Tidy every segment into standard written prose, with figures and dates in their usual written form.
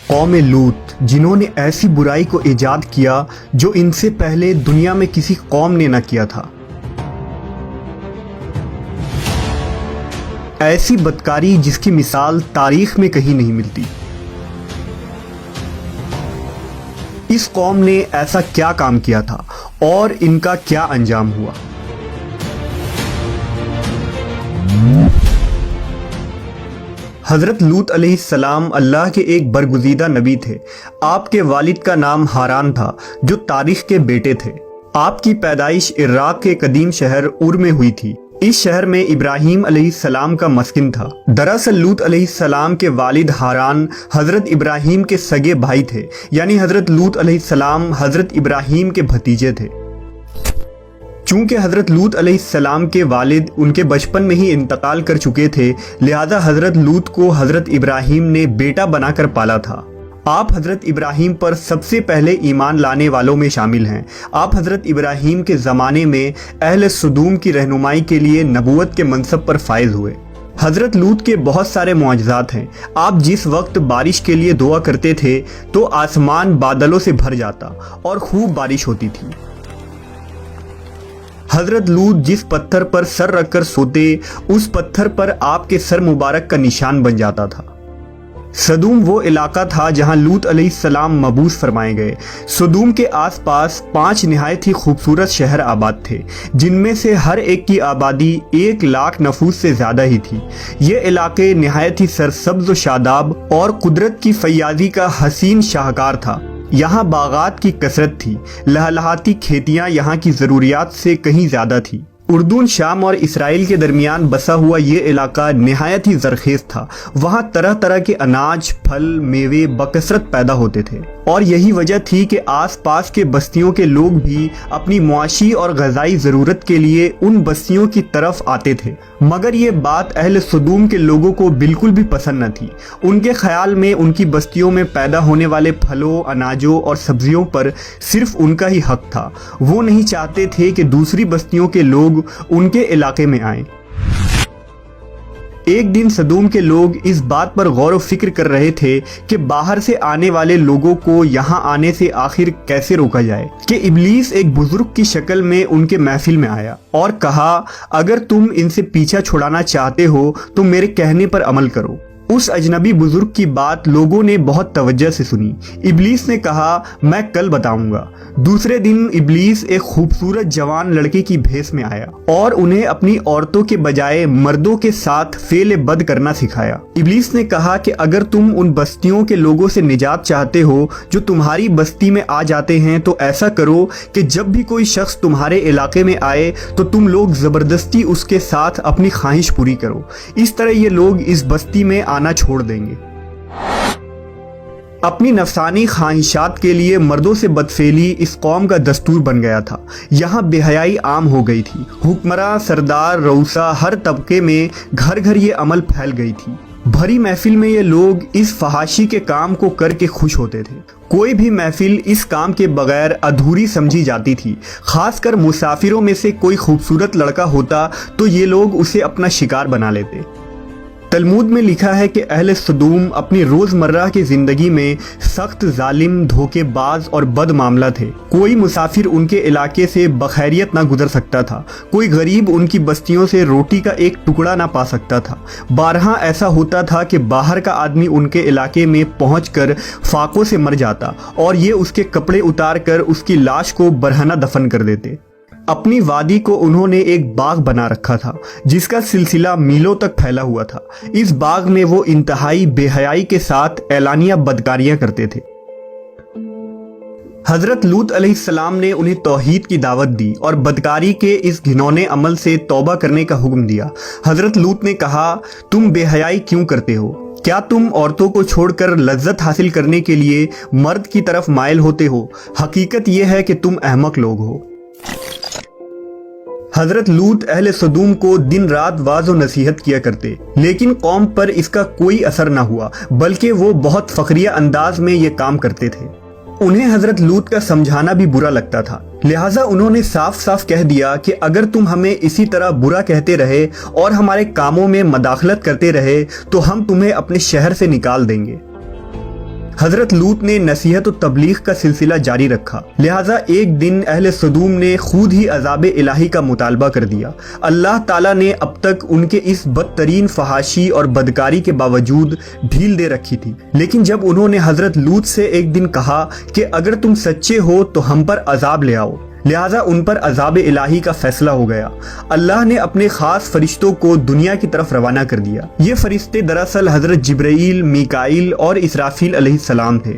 قوم لوط جنہوں نے ایسی برائی کو ایجاد کیا جو ان سے پہلے دنیا میں کسی قوم نے نہ کیا تھا۔ ایسی بدکاری جس کی مثال تاریخ میں کہیں نہیں ملتی۔ اس قوم نے ایسا کیا کام کیا تھا اور ان کا کیا انجام ہوا؟ حضرت لوط علیہ السلام اللہ کے ایک برگزیدہ نبی تھے۔ آپ کے والد کا نام ہاران تھا جو تاریخ کے بیٹے تھے۔ آپ کی پیدائش عراق کے قدیم شہر اور میں ہوئی تھی۔ اس شہر میں ابراہیم علیہ السلام کا مسکن تھا۔ دراصل لوط علیہ السلام کے والد ہاران حضرت ابراہیم کے سگے بھائی تھے، یعنی حضرت لوط علیہ السلام حضرت ابراہیم کے بھتیجے تھے۔ چونکہ حضرت لوط علیہ السلام کے والد ان کے بچپن میں ہی انتقال کر چکے تھے، لہذا حضرت لوط کو حضرت ابراہیم نے بیٹا بنا کر پالا تھا۔ آپ حضرت ابراہیم پر سب سے پہلے ایمان لانے والوں میں شامل ہیں۔ آپ حضرت ابراہیم کے زمانے میں اہل سدوم کی رہنمائی کے لیے نبوت کے منصب پر فائز ہوئے۔ حضرت لوط کے بہت سارے معجزات ہیں۔ آپ جس وقت بارش کے لیے دعا کرتے تھے تو آسمان بادلوں سے بھر جاتا اور خوب بارش ہوتی تھی۔ حضرت لوط جس پتھر پر سر رکھ کر سوتے اس پتھر پر آپ کے سر مبارک کا نشان بن جاتا تھا۔ سدوم وہ علاقہ تھا جہاں لوط علیہ السلام مبعوث فرمائے گئے۔ سدوم کے آس پاس 5 نہایت ہی خوبصورت شہر آباد تھے، جن میں سے ہر ایک کی آبادی 1 لاکھ نفوس سے زیادہ ہی تھی۔ یہ علاقے نہایت ہی سرسبز و شاداب اور قدرت کی فیاضی کا حسین شاہکار تھا۔ یہاں باغات کی کثرت تھی، لہلہاتی کھیتیاں یہاں کی ضروریات سے کہیں زیادہ تھی۔ اردن، شام اور اسرائیل کے درمیان بسا ہوا یہ علاقہ نہایت ہی زرخیز تھا۔ وہاں طرح طرح کے اناج، پھل، میوے بکثرت پیدا ہوتے تھے، اور یہی وجہ تھی کہ آس پاس کے بستیوں کے لوگ بھی اپنی معاشی اور غذائی ضرورت کے لیے ان بستیوں کی طرف آتے تھے۔ مگر یہ بات اہل سدوم کے لوگوں کو بالکل بھی پسند نہ تھی۔ ان کے خیال میں ان کی بستیوں میں پیدا ہونے والے پھلوں، اناجوں اور سبزیوں پر صرف ان کا ہی حق تھا۔ وہ نہیں چاہتے تھے کہ دوسری بستیوں کے لوگ ان کے علاقے میں آئیں۔ ایک دن سدوم کے لوگ اس بات پر غور و فکر کر رہے تھے کہ باہر سے آنے والے لوگوں کو یہاں آنے سے آخر کیسے روکا جائے کہ ابلیس ایک بزرگ کی شکل میں ان کے محفل میں آیا اور کہا، اگر تم ان سے پیچھا چھڑانا چاہتے ہو تو میرے کہنے پر عمل کرو۔ اس اجنبی بزرگ کی بات لوگوں نے بہت توجہ سے سنی۔ ابلیس نے کہا، میں کل بتاؤں گا۔ دوسرے دن ابلیس ایک خوبصورت جوان لڑکے کی بھیس میں آیا اور انہیں اپنی عورتوں کے بجائے مردوں کے ساتھ فعل بد کرنا سکھایا۔ ابلیس نے کہا کہ اگر تم ان بستیوں کے لوگوں سے نجات چاہتے ہو جو تمہاری بستی میں آ جاتے ہیں تو ایسا کرو کہ جب بھی کوئی شخص تمہارے علاقے میں آئے تو تم لوگ زبردستی اس کے ساتھ اپنی خواہش پوری کرو۔ اس طرح یہ لوگ اس بستی میں آنا چھوڑ دیں گے۔ اپنی نفسانی خواہشات کے لیے مردوں سے بدفعلی اس قوم کا دستور بن گیا تھا۔ یہاں بے حیائی عام ہو گئی تھی۔ حکمراں، سردار، رؤسا، ہر طبقے میں گھر گھر یہ عمل پھیل گئی تھی۔ بھری محفل میں یہ لوگ اس فحاشی کے کام کو کر کے خوش ہوتے تھے۔ کوئی بھی محفل اس کام کے بغیر ادھوری سمجھی جاتی تھی۔ خاص کر مسافروں میں سے کوئی خوبصورت لڑکا ہوتا تو یہ لوگ اسے اپنا شکار بنا لیتے۔ تلمود میں لکھا ہے کہ اہل سدوم اپنی روزمرہ کی زندگی میں سخت ظالم، دھوکے باز اور بد معاملہ تھے۔ کوئی مسافر ان کے علاقے سے بخیریت نہ گزر سکتا تھا۔ کوئی غریب ان کی بستیوں سے روٹی کا ایک ٹکڑا نہ پا سکتا تھا۔ بارہا ایسا ہوتا تھا کہ باہر کا آدمی ان کے علاقے میں پہنچ کر فاقوں سے مر جاتا اور یہ اس کے کپڑے اتار کر اس کی لاش کو برہنہ دفن کر دیتے۔ اپنی وادی کو انہوں نے ایک باغ بنا رکھا تھا جس کا سلسلہ میلوں تک پھیلا ہوا تھا۔ اس باغ میں وہ انتہائی بے حیائی کے ساتھ اعلانیہ بدکاریاں کرتے تھے۔ حضرت لوط علیہ السلام نے انہیں توحید کی دعوت دی اور بدکاری کے اس گھنونے عمل سے توبہ کرنے کا حکم دیا۔ حضرت لوط نے کہا، تم بے حیائی کیوں کرتے ہو؟ کیا تم عورتوں کو چھوڑ کر لذت حاصل کرنے کے لیے مرد کی طرف مائل ہوتے ہو؟ حقیقت یہ ہے کہ تم احمق لوگ ہو۔ حضرت لوط اہل سدوم کو دن رات واعظ و نصیحت کیا کرتے، لیکن قوم پر اس کا کوئی اثر نہ ہوا، بلکہ وہ بہت فخریہ انداز میں یہ کام کرتے تھے۔ انہیں حضرت لوط کا سمجھانا بھی برا لگتا تھا، لہٰذا انہوں نے صاف صاف کہہ دیا کہ اگر تم ہمیں اسی طرح برا کہتے رہے اور ہمارے کاموں میں مداخلت کرتے رہے تو ہم تمہیں اپنے شہر سے نکال دیں گے۔ حضرت لوط نے نصیحت و تبلیغ کا سلسلہ جاری رکھا، لہٰذا ایک دن اہل سدوم نے خود ہی عذاب الہی کا مطالبہ کر دیا۔ اللہ تعالیٰ نے اب تک ان کے اس بدترین فحاشی اور بدکاری کے باوجود ڈھیل دے رکھی تھی، لیکن جب انہوں نے حضرت لوط سے ایک دن کہا کہ اگر تم سچے ہو تو ہم پر عذاب لے آؤ، لہٰذا ان پر عذاب الہی کا فیصلہ ہو گیا۔ اللہ نے اپنے خاص فرشتوں کو دنیا کی طرف روانہ کر دیا۔ یہ فرشتے دراصل حضرت جبرائیل، میکائیل اور اسرافیل علیہ السلام تھے۔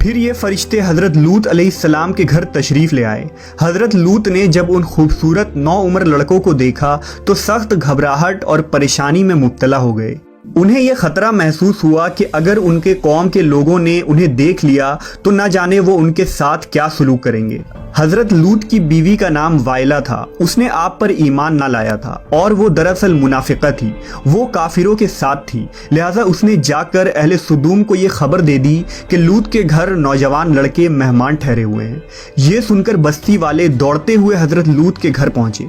پھر یہ فرشتے حضرت لوط علیہ السلام کے گھر تشریف لے آئے۔ حضرت لوط نے جب ان خوبصورت نوعمر لڑکوں کو دیکھا تو سخت گھبراہٹ اور پریشانی میں مبتلا ہو گئے۔ انہیں یہ خطرہ محسوس ہوا کہ اگر ان کے قوم کے لوگوں نے انہیں دیکھ لیا تو نہ جانے وہ ان کے ساتھ کیا سلوک کریں گے۔ حضرت لوط کی بیوی کا نام وائلہ تھا، اس نے آپ پر ایمان نہ لایا تھا اور وہ دراصل منافقہ تھی، وہ کافروں کے ساتھ تھی، لہٰذا اس نے جا کر اہل سدوم کو یہ خبر دے دی کہ لوط کے گھر نوجوان لڑکے مہمان ٹھہرے ہوئے ہیں۔ یہ سن کر بستی والے دوڑتے ہوئے حضرت لوط کے گھر پہنچے۔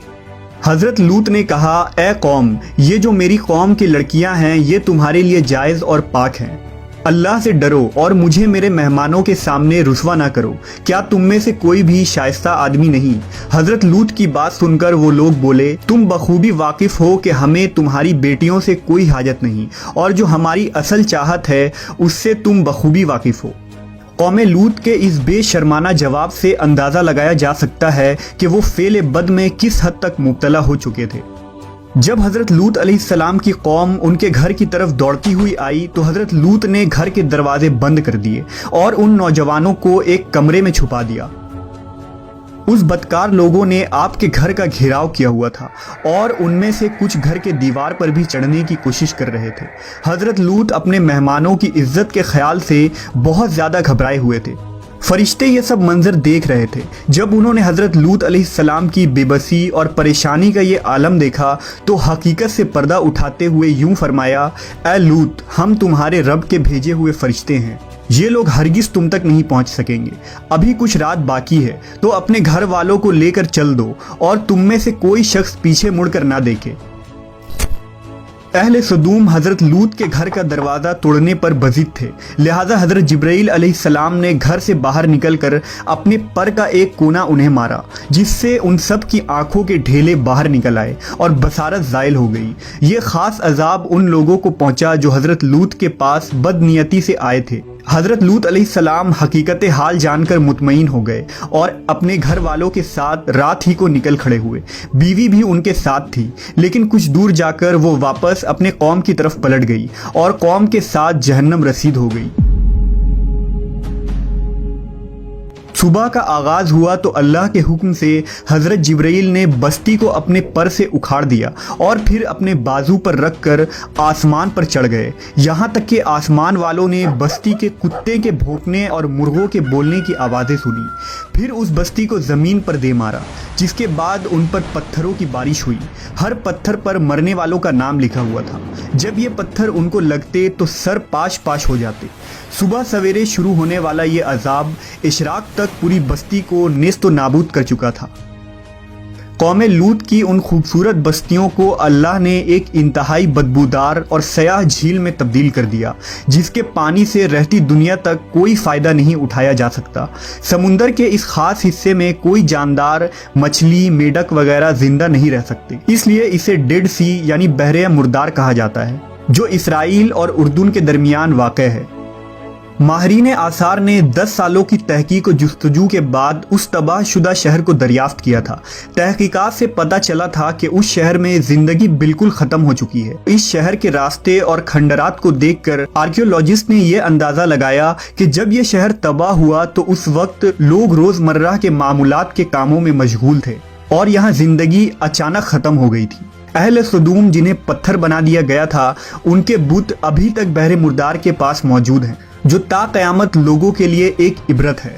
حضرت لوط نے کہا، اے قوم، یہ جو میری قوم کی لڑکیاں ہیں یہ تمہارے لیے جائز اور پاک ہیں، اللہ سے ڈرو اور مجھے میرے مہمانوں کے سامنے رسوا نہ کرو۔ کیا تم میں سے کوئی بھی شائستہ آدمی نہیں؟ حضرت لوط کی بات سن کر وہ لوگ بولے، تم بخوبی واقف ہو کہ ہمیں تمہاری بیٹیوں سے کوئی حاجت نہیں، اور جو ہماری اصل چاہت ہے اس سے تم بخوبی واقف ہو۔ قوم لوط کے اس بے شرمانہ جواب سے اندازہ لگایا جا سکتا ہے کہ وہ فعل بد میں کس حد تک مبتلا ہو چکے تھے۔ جب حضرت لوط علیہ السلام کی قوم ان کے گھر کی طرف دوڑتی ہوئی آئی تو حضرت لوط نے گھر کے دروازے بند کر دیے اور ان نوجوانوں کو ایک کمرے میں چھپا دیا۔ اس بدکار لوگوں نے آپ کے گھر کا گھیراؤ کیا ہوا تھا اور ان میں سے کچھ گھر کے دیوار پر بھی چڑھنے کی کوشش کر رہے تھے۔ حضرت لوط اپنے مہمانوں کی عزت کے خیال سے بہت زیادہ گھبرائے ہوئے تھے۔ فرشتے یہ سب منظر دیکھ رہے تھے۔ جب انہوں نے حضرت لوط علیہ السلام کی بے بسی اور پریشانی کا یہ عالم دیکھا تو حقیقت سے پردہ اٹھاتے ہوئے یوں فرمایا، اے لوط، ہم تمہارے رب کے بھیجے ہوئے فرشتے ہیں، یہ لوگ ہرگز تم تک نہیں پہنچ سکیں گے۔ ابھی کچھ رات باقی ہے تو اپنے گھر والوں کو لے کر چل دو اور تم میں سے کوئی شخص پیچھے مڑ کر نہ دیکھے۔ اہل سدوم حضرت لوط کے گھر کا دروازہ توڑنے پر بضد تھے، لہٰذا حضرت جبرائیل علیہ السلام نے گھر سے باہر نکل کر اپنے پر کا ایک کونا انہیں مارا، جس سے ان سب کی آنکھوں کے ڈھیلے باہر نکل آئے اور بصارت زائل ہو گئی۔ یہ خاص عذاب ان لوگوں کو پہنچا جو حضرت لوط کے پاس بد نیتی سے آئے تھے۔ حضرت لوط علیہ السلام حقیقت حال جان کر مطمئن ہو گئے اور اپنے گھر والوں کے ساتھ رات ہی کو نکل کھڑے ہوئے۔ بیوی بھی ان کے ساتھ تھی، لیکن کچھ دور جا کر وہ واپس اپنے قوم کی طرف پلٹ گئی اور قوم کے ساتھ جہنم رسید ہو گئی۔ صبح کا آغاز ہوا تو اللہ کے حکم سے حضرت جبرائیل نے بستی کو اپنے پر سے اکھاڑ دیا اور پھر اپنے بازو پر رکھ کر آسمان پر چڑھ گئے، یہاں تک کہ آسمان والوں نے بستی کے کتے کے بھونکنے اور مرغوں کے بولنے کی آوازیں سنی۔ پھر اس بستی کو زمین پر دے مارا، جس کے بعد ان پر پتھروں کی بارش ہوئی۔ ہر پتھر پر مرنے والوں کا نام لکھا ہوا تھا۔ جب یہ پتھر ان کو لگتے تو سر پاش پاش ہو جاتے۔ صبح سویرے شروع ہونے والا یہ عذاب اشراق تک پوری بستی کو نیست و نابود کر چکا تھا۔ قوم لوط کی ان خوبصورت بستیوں کو اللہ نے ایک انتہائی بدبودار اور سیاہ جھیل میں تبدیل کر دیا، جس کے پانی سے رہتی دنیا تک کوئی فائدہ نہیں اٹھایا جا سکتا۔ سمندر کے اس خاص حصے میں کوئی جاندار، مچھلی، میڈک وغیرہ زندہ نہیں رہ سکتے، اس لیے اسے ڈیڈ سی یعنی بحر مردار کہا جاتا ہے، جو اسرائیل اور اردن کے درمیان واقع ہے۔ ماہرین آثار نے 10 سالوں کی تحقیق و جستجو کے بعد اس تباہ شدہ شہر کو دریافت کیا تھا۔ تحقیقات سے پتہ چلا تھا کہ اس شہر میں زندگی بالکل ختم ہو چکی ہے۔ اس شہر کے راستے اور کھنڈرات کو دیکھ کر آرکیولوجسٹ نے یہ اندازہ لگایا کہ جب یہ شہر تباہ ہوا تو اس وقت لوگ روزمرہ کے معمولات کے کاموں میں مشغول تھے اور یہاں زندگی اچانک ختم ہو گئی تھی۔ اہل سدوم جنہیں پتھر بنا دیا گیا تھا، ان کے بت ابھی تک بحر مردار کے پاس موجود ہیں، جو تا قیامت لوگوں کے لیے ایک عبرت ہے۔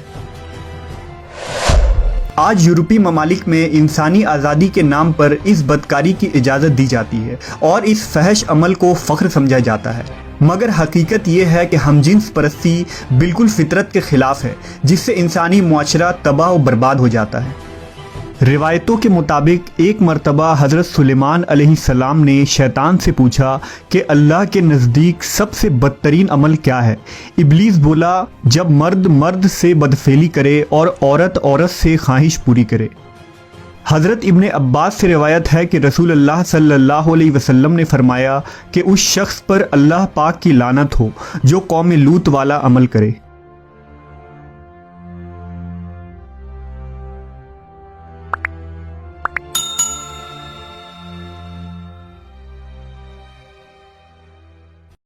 آج یورپی ممالک میں انسانی آزادی کے نام پر اس بدکاری کی اجازت دی جاتی ہے اور اس فحش عمل کو فخر سمجھا جاتا ہے، مگر حقیقت یہ ہے کہ ہم جنس پرستی بالکل فطرت کے خلاف ہے، جس سے انسانی معاشرہ تباہ و برباد ہو جاتا ہے۔ روایتوں کے مطابق ایک مرتبہ حضرت سلیمان علیہ السلام نے شیطان سے پوچھا کہ اللہ کے نزدیک سب سے بدترین عمل کیا ہے؟ ابلیس بولا، جب مرد مرد سے بدفعلی کرے اور عورت عورت سے خواہش پوری کرے۔ حضرت ابن عباس سے روایت ہے کہ رسول اللہ صلی اللہ علیہ وسلم نے فرمایا کہ اس شخص پر اللہ پاک کی لعنت ہو جو قوم لوط والا عمل کرے۔